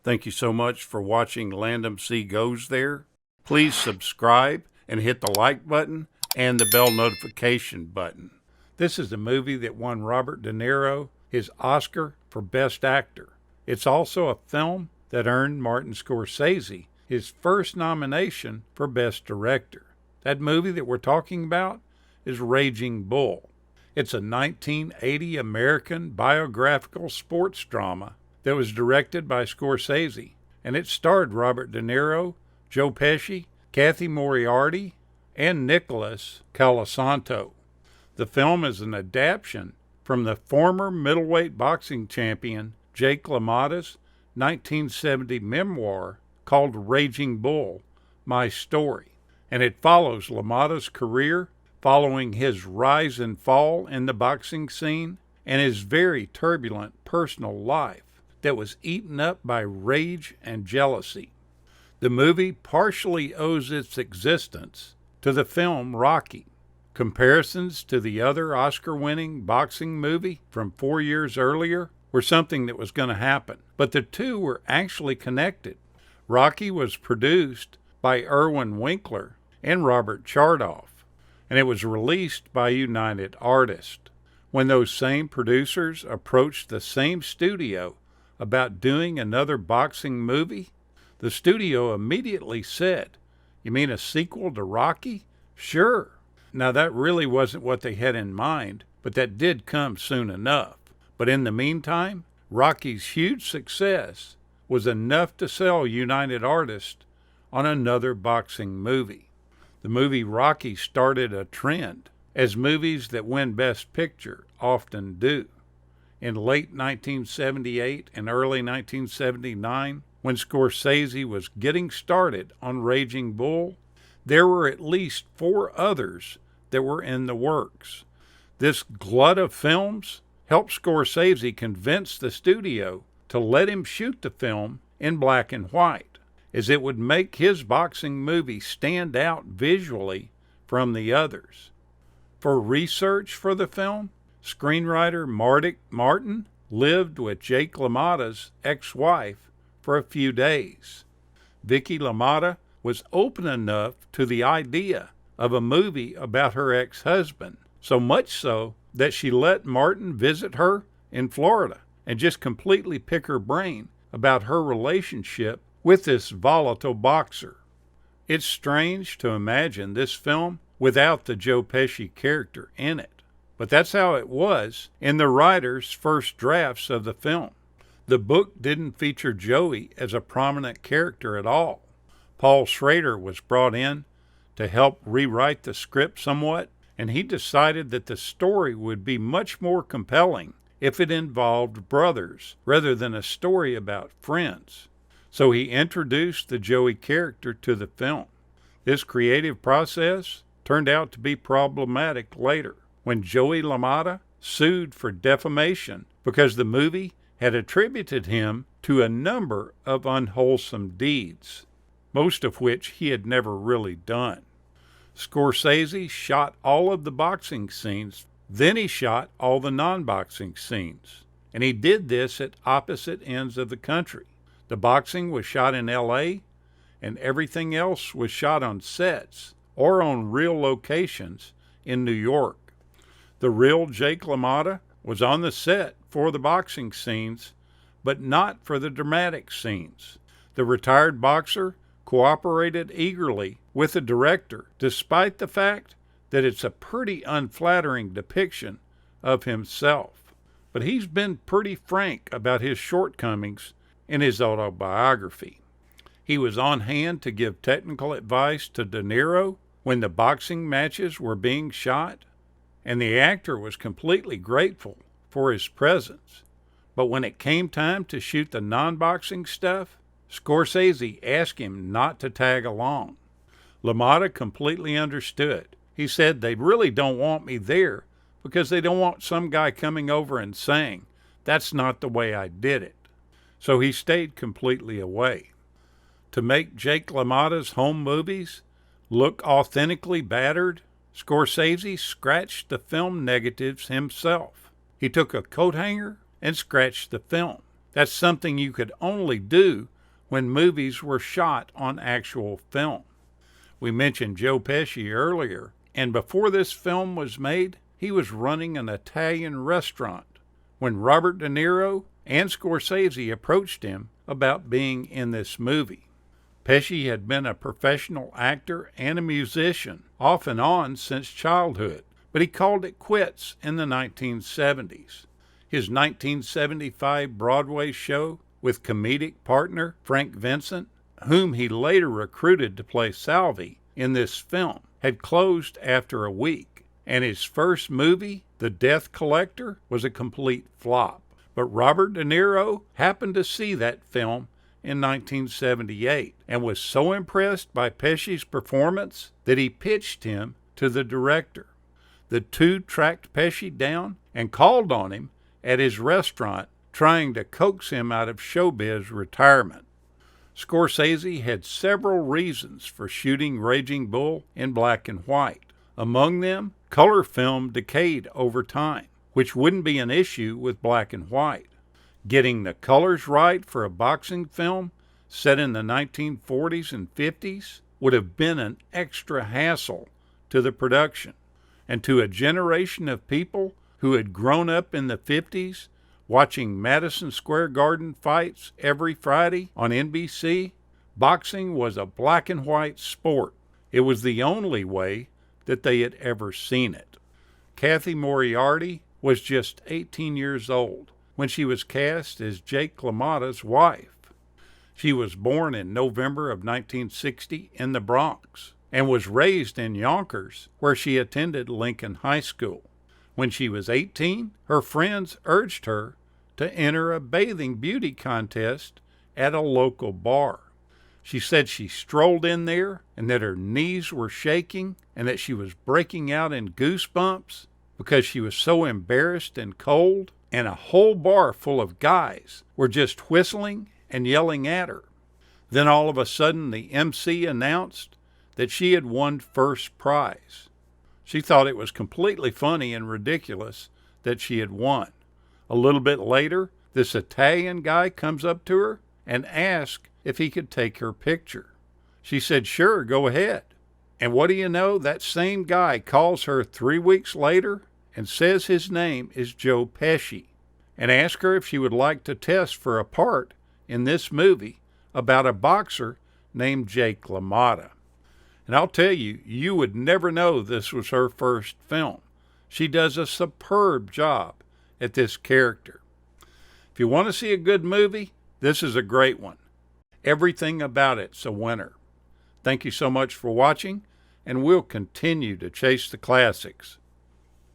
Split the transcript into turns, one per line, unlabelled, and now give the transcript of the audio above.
Thank you so much for watching Landumc Goes There. Please subscribe and hit the like button and the bell notification button. This is a movie that won Robert De Niro his Oscar for Best Actor. It's also a film that earned Martin Scorsese his first nomination for Best Director. That movie that we're talking about is Raging Bull. It's a 1980 American biographical sports drama that was directed by Scorsese, and it starred Robert De Niro, Joe Pesci, Cathy Moriarty, and Nicholas Colasanto. The film is an adaptation from the former middleweight boxing champion Jake LaMotta's 1970 memoir called Raging Bull, My Story, and it follows LaMotta's career following his rise and fall in the boxing scene and his very turbulent personal life that was eaten up by rage and jealousy. The movie partially owes its existence to the film Rocky. Comparisons to the other Oscar-winning boxing movie from 4 years earlier were something that was going to happen, but the two were actually connected. Rocky was produced by Irwin Winkler and Robert Chardoff, and it was released by United Artists. When those same producers approached the same studio about doing another boxing movie, the studio immediately said, "You mean a sequel to Rocky? Sure." Now that really wasn't what they had in mind, but that did come soon enough. But in the meantime, Rocky's huge success was enough to sell United Artists on another boxing movie. The movie Rocky started a trend, as movies that win Best Picture often do. In late 1978 and early 1979, when Scorsese was getting started on Raging Bull, there were at least 4 others that were in the works. This glut of films helped Scorsese convince the studio to let him shoot the film in black and white, as it would make his boxing movie stand out visually from the others. For research for the film, screenwriter Martin lived with Jake LaMotta's ex-wife for a few days. Vicky LaMotta was open enough to the idea of a movie about her ex-husband, so much so that she let Martin visit her in Florida and just completely pick her brain about her relationship with this volatile boxer. It's strange to imagine this film without the Joe Pesci character in it, but that's how it was in the writer's first drafts of the film. The book didn't feature Joey as a prominent character at all. Paul Schrader was brought in to help rewrite the script somewhat, and he decided that the story would be much more compelling if it involved brothers rather than a story about friends. So he introduced the Joey character to the film. This creative process turned out to be problematic later, when Joey LaMotta sued for defamation because the movie had attributed him to a number of unwholesome deeds, most of which he had never really done. Scorsese shot all of the boxing scenes, then he shot all the non-boxing scenes, and he did this at opposite ends of the country. The boxing was shot in LA, and everything else was shot on sets or on real locations in New York. The real Jake LaMotta was on the set for the boxing scenes, but not for the dramatic scenes. The retired boxer cooperated eagerly with the director, despite the fact that it's a pretty unflattering depiction of himself. But he's been pretty frank about his shortcomings in his autobiography. He was on hand to give technical advice to De Niro when the boxing matches were being shot, and the actor was completely grateful for his presence. But when it came time to shoot the non-boxing stuff, Scorsese asked him not to tag along. LaMotta completely understood. He said, "They really don't want me there because they don't want some guy coming over and saying, 'That's not the way I did it.'" So he stayed completely away. To make Jake LaMotta's home movies look authentically battered, Scorsese scratched the film negatives himself. He took a coat hanger and scratched the film. That's something you could only do when movies were shot on actual film. We mentioned Joe Pesci earlier, and before this film was made, he was running an Italian restaurant when Robert De Niro and Scorsese approached him about being in this movie. Pesci had been a professional actor and a musician, off and on since childhood, but he called it quits in the 1970s. His 1975 Broadway show with comedic partner Frank Vincent, whom he later recruited to play Salvi in this film, had closed after a week, and his first movie, The Death Collector, was a complete flop. But Robert De Niro happened to see that film in 1978 and was so impressed by Pesci's performance that he pitched him to the director. The two tracked Pesci down and called on him at his restaurant, trying to coax him out of showbiz retirement. Scorsese had several reasons for shooting Raging Bull in black and white. Among them, color film decayed over time, which wouldn't be an issue with black and white. Getting the colors right for a boxing film set in the 1940s and 50s would have been an extra hassle to the production. And to a generation of people who had grown up in the 50s watching Madison Square Garden fights every Friday on NBC, boxing was a black and white sport. It was the only way that they had ever seen it. Cathy Moriarty was just 18 years old when she was cast as Jake LaMotta's wife. She was born in November of 1960 in the Bronx and was raised in Yonkers, where she attended Lincoln High School. When she was 18, her friends urged her to enter a bathing beauty contest at a local bar. She said she strolled in there and that her knees were shaking and that she was breaking out in goosebumps because she was so embarrassed and cold, and a whole bar full of guys were just whistling and yelling at her. Then all of a sudden the MC announced that she had won first prize. She thought it was completely funny and ridiculous that she had won. A little bit later, this Italian guy comes up to her and asks if he could take her picture. She said, "Sure, go ahead." And what do you know? That same guy calls her 3 weeks later and says his name is Joe Pesci and asks her if she would like to test for a part in this movie about a boxer named Jake LaMotta. And I'll tell you, you would never know this was her first film. She does a superb job at this character. If you want to see a good movie, this is a great one. Everything about it's a winner. Thank you so much for watching, and we'll continue to chase the classics.